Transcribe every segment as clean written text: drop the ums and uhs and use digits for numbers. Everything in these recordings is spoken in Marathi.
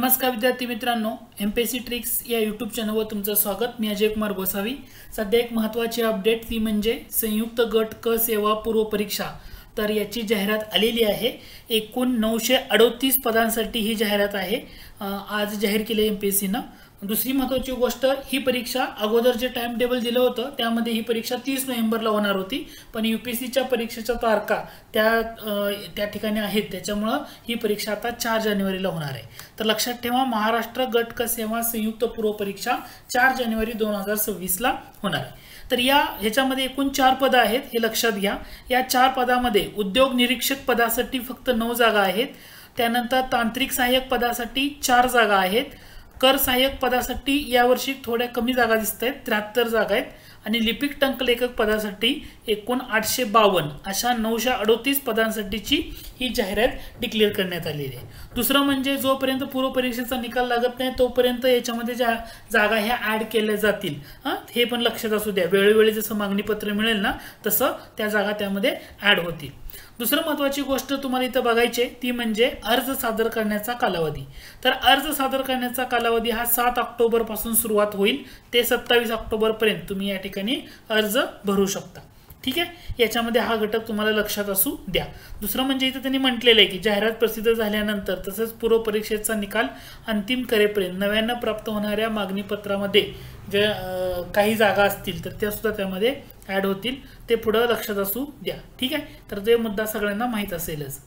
नमस्कार विद्यार्थी मित्रांनो, एमपीएससी ट्रिक्स या यूट्यूब चॅनलवर तुमचं स्वागत। मी अजय कुमार गोसावी। सध्या एक महत्त्वाची अपडेट ती म्हणजे संयुक्त गट क सेवा पूर्व परीक्षा तर याची जाहिरात आलेली आहे। एकूण 938 पदांसाठी ही जाहिरात आहे, आज जाहीर केली एमपीएससी ने। दुसरी महत्त्वाची गोष्ट, ही परीक्षा अगोदर जे टाइम टेबल दिलं होतं त्यामध्ये ही परीक्षा 30 नोव्हेंबरला होणार होती, पण यूपीएससीच्या परीक्षेच्या तारखा त्या ठिकाणी आहेत, त्याच्यामुळे ही परीक्षा आता 4 जानेवारीला होणार आहे। तर लक्षात ठेवा, महाराष्ट्र गट क सेवा संयुक्त पूर्व परीक्षा 4 जानेवारी 2026 ला होणार आहे। तर ह्याच्यामध्ये एकूण 4 पद आहेत, हे लक्षात घ्या। या 4 पदामध्ये उद्योग निरीक्षक पदासाठी फक्त 9 जागा आहेत, त्यानंतर तांत्रिक सहाय्यक पदासाठी 4 जागा आहेत, कर सहाय्यक पदासाठी यावर्षी थोड्या कमी जागा दिसत आहेत, 73 जागा आहेत, आणि लिपिक टंकलेखक पदासाठी एकूण 852 अशा 938 पदांसाठीची ही जाहिरात डिक्लेअर करण्यात आलेली आहे। दुसरं म्हणजे जोपर्यंत पूर्व परीक्षेचा निकाल लागत नाही तोपर्यंत याच्यामध्ये ज्या जागा ह्या ऍड केल्या जातील, हे पण लक्षात असू द्या। वेळोवेळी जसं मागणी पत्र मिळेल ना तसं त्या जागा त्यामध्ये ऍड होतील। दुसरी महत्त्वाची गोष्ट तुम्हाला इथं बघायची ती म्हणजे अर्ज सादर करण्याचा कालावधी। तर अर्ज सादर करण्याचा कालावधी हा 7 ऑक्टोबर पासून सुरुवात होईल ते 27 ऑक्टोबर पर्यंत तुम्ही या ठिकाणी अर्ज भरू शकता। ठीक आहे, याच्यामध्ये हा घटक तुम्हाला लक्षात असू द्या। दुसरं म्हणजे इथे त्यांनी म्हटलेलं आहे की जाहिरात प्रसिद्ध झाल्यानंतर तसंच पूर्व परीक्षेचा निकाल अंतिम करेपर्यंत नव्यानं प्राप्त होणाऱ्या मागणी पत्रामध्ये जे काही जागा असतील तर त्या सुद्धा त्यामध्ये ऍड होतील, ते पुढे लक्षात असू द्या। ठीक आहे, तर ते मुद्दा सगळ्यांना माहित असेलच।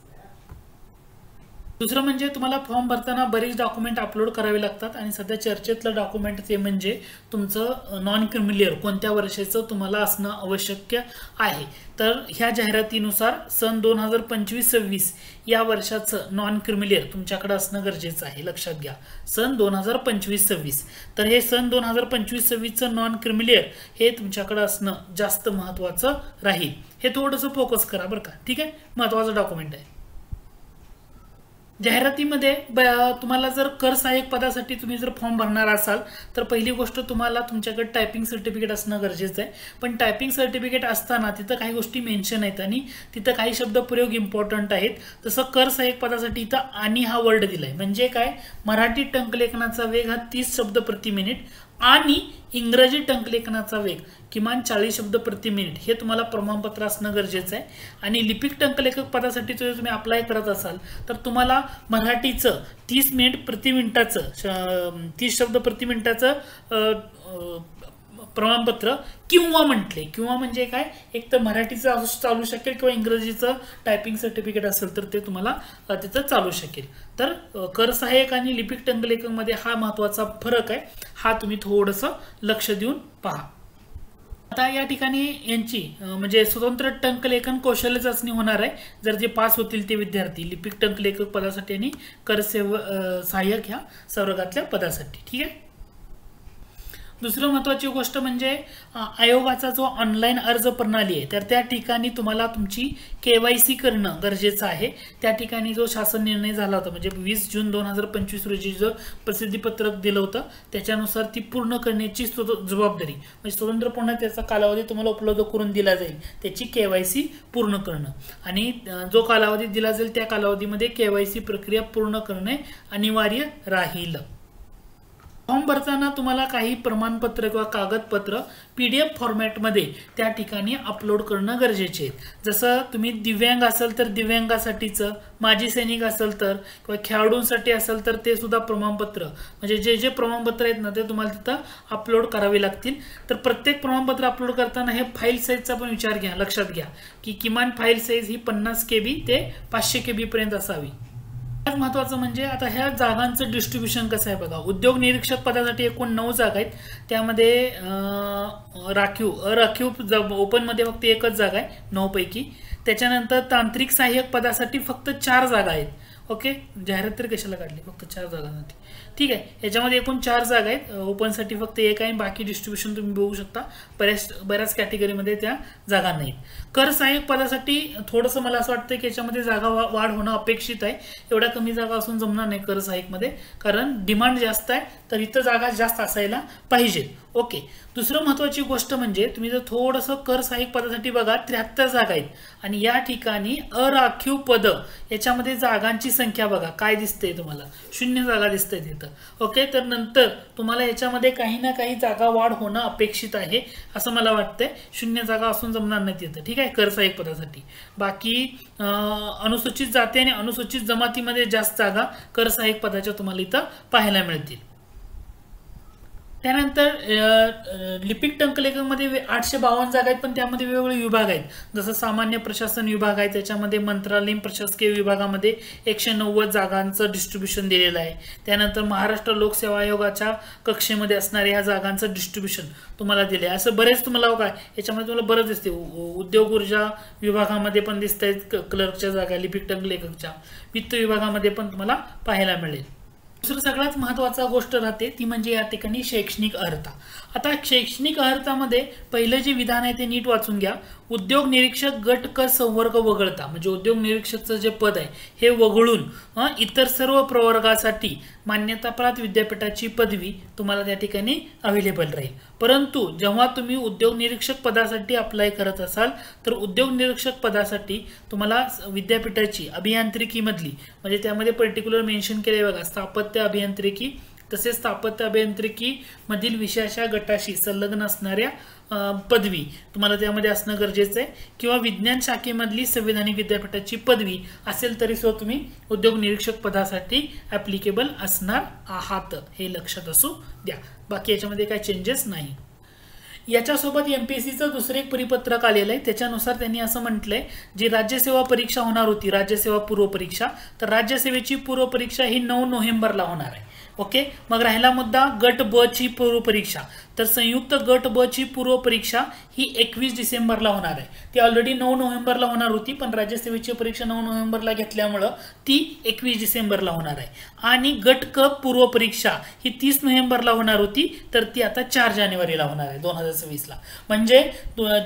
दुसरं म्हणजे तुम्हाला फॉर्म भरताना बरेच डॉक्युमेंट अपलोड करावे लागतात, आणि सध्या चर्चेतलं डॉक्युमेंट ते म्हणजे तुमचं नॉन क्रिमिलियर कोणत्या वर्षाचं तुम्हाला असणं आवश्यक आहे। तर ह्या जाहिरातीनुसार सन 2025-26 या वर्षाचं नॉन क्रिमिलियर तुमच्याकडे असणं गरजेचं आहे, लक्षात घ्या। सन 2025-26, तर हे सन 2025-26चं नॉन क्रिमिलियर हे तुमच्याकडे असणं जास्त महत्त्वाचं राहील। हे थोडंसं फोकस करा बरं का, ठीक आहे, महत्त्वाचं डॉक्युमेंट आहे। जाहिरातीमध्ये तुम्हाला जर कर सहाय्यक पदासाठी तुम्ही जर फॉर्म भरणार असाल तर पहिली गोष्ट तुम्हाला तुमच्याकडे टायपिंग सर्टिफिकेट असणं गरजेचं आहे। पण टायपिंग सर्टिफिकेट असताना तिथं काही गोष्टी मेन्शन आहेत आणि तिथं काही शब्द प्रयोग इम्पॉर्टंट आहेत। तसं कर सहाय्यक पदासाठी इथं आणि हा वर्ड दिलाय, म्हणजे काय, मराठी टंकलेखनाचा वेग हा 30 शब्द प्रति मिनिट आणि इंग्रजी टंकलेखनाचा वेग किमान 40 शब्द प्रति मिनिट हे तुम्हाला प्रमाणपत्र असणं गरजेचं आहे। आणि लिपिक टंकलेखक पदासाठी जर तुम्ही अप्लाय करत असाल तर तुम्हाला मराठीचं 30 मिनिट प्रति मिनिटाचं 30 शब्द प्रति मिनिटाचं प्रमाणपत्र किंवा म्हणजे काय, एक तर मराठीचं चालू शकेल किंवा इंग्रजीचं टायपिंग सर्टिफिकेट असेल तर ते तुम्हाला तिथं चालू शकेल। तर कर सहाय्यक आणि लिपिक टंकलेखक मध्ये हा महत्त्वाचा फरक आहे, हा तुम्ही थोडंसं लक्ष देऊन पहा। आता या ठिकाणी यांची म्हणजे स्वतंत्र टंकलेखन कौशल्य चाचणी होणार आहे जर जे पास होतील ते विद्यार्थी लिपिक टंकलेखक पदासाठी आणि कर सहाय्यक ह्या संवर्गातल्या पदासाठी। ठीक आहे, दुसरी महत्त्वाची गोष्ट म्हणजे आयोगाचा जो ऑनलाईन अर्ज प्रणाली आहे तर त्या ठिकाणी तुम्हाला तुमची केवायसी करणं गरजेचं आहे। त्या ठिकाणी जो शासन निर्णय झाला होता म्हणजे 20 जून 2025 रोजी जो प्रसिद्धीपत्रक दिलं होतं त्याच्यानुसार ती पूर्ण करण्याची जबाबदारी म्हणजे स्वतंत्रपणे त्याचा कालावधी तुम्हाला उपलब्ध करून दिला जाईल, त्याची केवायसी पूर्ण करणं, आणि जो कालावधी दिला जाईल त्या कालावधीमध्ये केवायसी प्रक्रिया पूर्ण करणे अनिवार्य राहील। फॉर्म भरताना तुम्हाला काही प्रमाणपत्र किंवा कागदपत्र PDF फॉर्मॅटमध्ये त्या ठिकाणी अपलोड करणं गरजेचे आहे। जसं तुम्ही दिव्यांग असेल तर दिव्यांगासाठीचं, माजी सैनिक असेल तर किंवा खेळाडूंसाठी असेल तर ते सुद्धा प्रमाणपत्र म्हणजे जे प्रमाणपत्र आहेत ना ते तुम्हाला तिथं अपलोड करावे लागतील। तर प्रत्येक प्रमाणपत्र अपलोड करताना हे फाईल साईजचा पण विचार घ्या, लक्षात घ्या की किमान फाईल साईज ही 50 KB ते 500 KB पर्यंत असावी। महत्त्वाचं म्हणजे आता ह्या जागांचं डिस्ट्रीब्युशन कसं आहे बघा। उद्योग निरीक्षक पदासाठी एकूण 9 जागा आहेत, त्यामध्ये अराखीव ओपन मध्ये फक्त एकच जागा आहे 9 पैकी। त्याच्यानंतर तांत्रिक सहाय्यक पदासाठी फक्त 4 जागा आहेत। ओके, जाहिरात तर कशाला काढली, फक्त 4 जागांसाठी। ठीक आहे, याच्यामध्ये एकूण 4 जागा आहेत, ओपन साठी फक्त 1 आहे, बाकी डिस्ट्रीब्युशन तुम्ही बघू शकता बऱ्याच कॅटेगरीमध्ये त्या जागा नाहीत। कर सहाय्यक पदासाठी थोडंसं मला असं वाटतं की याच्यामध्ये जागा वाढ होणं अपेक्षित आहे, एवढ्या कमी जागा असून जमणार नाही कर सहाय्यक मध्ये, कारण डिमांड जास्त आहे तर इथं जागा जास्त असायला पाहिजेत। ओके, दुसरं महत्त्वाची गोष्ट म्हणजे तुम्ही जर थोडंसं कर सहाय्यक पदासाठी बघा 73 जागा आहेत, आणि या ठिकाणी अराखीव पद याच्यामध्ये जागांची संख्या बघा काय दिसते तुम्हाला, 0 जागा दिसते तिथं. ओके, तर नंतर तुम्हाला याच्यामध्ये काही ना काही जागा वाढ होणं अपेक्षित आहे असं मला वाटतंय. 0 जागा असून जमणार नाही तिथं. ठीक आहे, कर सहाय्यक पदासाठी. बाकी अनुसूचित जाती आणि अनुसूचित जमातीमध्ये जास्त जागा कर सहाय्यक पदाच्या तुम्हाला इथं पाहायला मिळतील. त्यानंतर लिपिक टंकलेखमध्ये 852 जागा आहेत, पण त्यामध्ये वेगवेगळे विभाग आहेत. जसं सामान्य प्रशासन विभाग आहे, त्याच्यामध्ये मंत्रालयीन प्रशासकीय विभागामध्ये 190 जागांचं डिस्ट्रीब्युशन दिलेलं आहे. त्यानंतर महाराष्ट्र लोकसेवा आयोगाच्या कक्षेमध्ये असणाऱ्या ह्या जागांचं डिस्ट्रीब्युशन तुम्हाला दिले आहे. असं बरेच तुम्हाला काय याच्यामध्ये तुम्हाला बरंच दिसते. उद्योग ऊर्जा विभागामध्ये पण दिसत आहेत क्लर्कच्या जागा, लिपिक टंकलेखकच्या. वित्त विभागामध्ये पण तुम्हाला पाहायला मिळेल. दुसरं सगळ्यात महत्त्वाचा गोष्ट राहते ती म्हणजे या ठिकाणी शैक्षणिक अर्हता. आता शैक्षणिक अर्हतामध्ये पहिलं जे विधान आहे ते नीट वाचून घ्या. उद्योग निरीक्षक गट क संवर्ग वगळता, म्हणजे उद्योग निरीक्षकचं जे पद आहे हे वगळून इतर सर्व प्रवर्गासाठी मान्यताप्राप्त विद्यापीठाची पदवी तुम्हाला त्या ठिकाणी अवेलेबल राहील. परंतु जेव्हा तुम्ही उद्योग निरीक्षक पदासाठी अप्लाय करत असाल तर उद्योग निरीक्षक पदासाठी तुम्हाला विद्यापीठाची अभियांत्रिकीमधली, म्हणजे त्यामध्ये पर्टिक्युलर मेन्शन केले बघा, स्थापत्य अभियांत्रिकी तसेच स्थापत्य अभियांत्रिकी मधील विषयाच्या गटाशी संलग्न असणाऱ्या पदवी तुम्हाला त्यामध्ये असणं गरजेचं आहे. किंवा विज्ञान शाखेमधली संवैधानिक विद्यापीठाची पदवी असेल तरी सुद्धा तुम्ही उद्योग निरीक्षक पदासाठी ऍप्लिकेबल असणार आहात, हे लक्षात असू द्या. बाकी याच्यामध्ये काही चेंजेस नाही. याच्यासोबत एमपीएससीचं दुसरं एक परिपत्रक आलेलं आहे. त्याच्यानुसार त्यांनी असं म्हटलंय, जी राज्यसेवा परीक्षा होणार होती, राज्यसेवा पूर्व परीक्षा, तर राज्यसेवेची पूर्व परीक्षा ही 9 नोव्हेंबरला होणार आहे. ओके, मग राहिला मुद्दा गट ब ची पूर्व परीक्षा. तर संयुक्त गट ब ची पूर्व परीक्षा ही 21 डिसेंबरला होणार आहे. ती ऑलरेडी 9 नोव्हेंबरला होणार होती, पण राज्यसेवेची परीक्षा 9 नोव्हेंबरला घेतल्यामुळं ती 21 डिसेंबरला होणार आहे. आणि गट क पूर्व परीक्षा ही 30 नोव्हेंबरला होणार होती, तर ती आता 4 जानेवारीला होणार आहे 2026ला. म्हणजे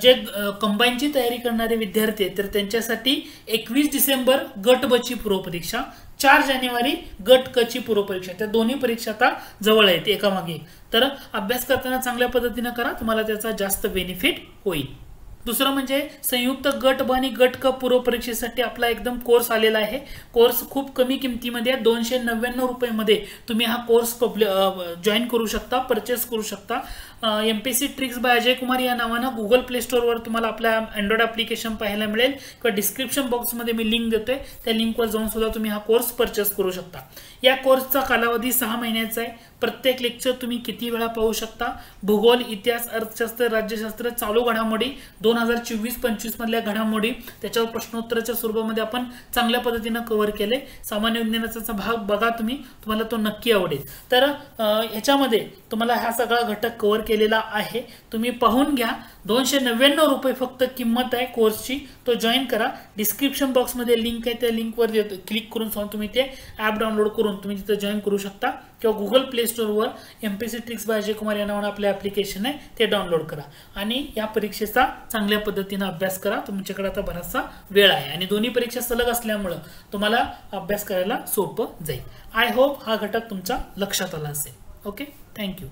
जे कंबाईनची तयारी करणारे विद्यार्थी आहेत तर त्यांच्यासाठी 21 डिसेंबर गट ब ची पूर्व परीक्षा, 4 जानेवारी गट क ची पूर्व परीक्षा, त्या दोन्ही परीक्षा आता जवळ आहेत एकामागे एक. तर अभ्यास करताना चांगल्या पद्धतीने करा, तुम्हाला त्याचा जास्त बेनिफिट होईल. दुसरं म्हणजे संयुक्त गट ब आणि गट क पूर्व परीक्षेसाठी आपला एकदम कोर्स आलेला आहे. कोर्स खूप कमी किमतीमध्ये 299 रुपयामध्ये तुम्ही हा कोर्स जॉईन करू शकता, परचेस करू शकता. MPSC tricks by Ajay Kumar या नावानं गुगल प्ले स्टोअरवर तुम्हाला आपल्या अँड्रॉइड ॲप्लिकेशन पाहायला मिळेल, किंवा डिस्क्रिप्शन बॉक्समध्ये मी लिंक देतोय, त्या लिंकवर जाऊन सुद्धा तुम्ही हा कोर्स परचेस करू शकता. या कोर्सचा कालावधी 6 महिन्याचा आहे. प्रत्येक लेक्चर तुम्ही किती वेळा पाहू शकता. भूगोल, इतिहास, अर्थशास्त्र, राज्यशास्त्र, चालू घडामोडी, 2024-25 मधल्या घडामोडी, त्याच्यावर प्रश्नोत्तराच्या स्वरूपामध्ये आपण चांगल्या पद्धतीने कव्हर केले. सामान्य विज्ञानाचा भाग बघा तुम्हाला तो नक्की आवडेल. तर ह्याच्यामध्ये तुम्हाला हा सगळा घटक कव्हर केलेला आहे, तुम्ही पाहून घ्या. 299 रुपये फक्त किंमत आहे कोर्सची, तो जॉईन करा. डिस्क्रिप्शन बॉक्समध्ये लिंक आहे, त्या लिंकवर क्लिक करून तुम्ही ते ॲप डाउनलोड करून तुम्ही तिथे जॉईन करू शकता, किंवा गुगल प्ले स्टोअरवर MPSC tricks by Ajay Kumar या नावानं आपलं ॲप्लिकेशन आहे ते डाउनलोड करा आणि या परीक्षेचा चांगल्या पद्धतीने अभ्यास करा. तुमच्याकडे आता बराचसा वेळ आहे आणि दोन्ही परीक्षा सलग असल्यामुळं तुम्हाला अभ्यास करायला सोपं जाईल. आय होप हा घटक तुमच्या लक्षात आला असेल. Okay, thank you.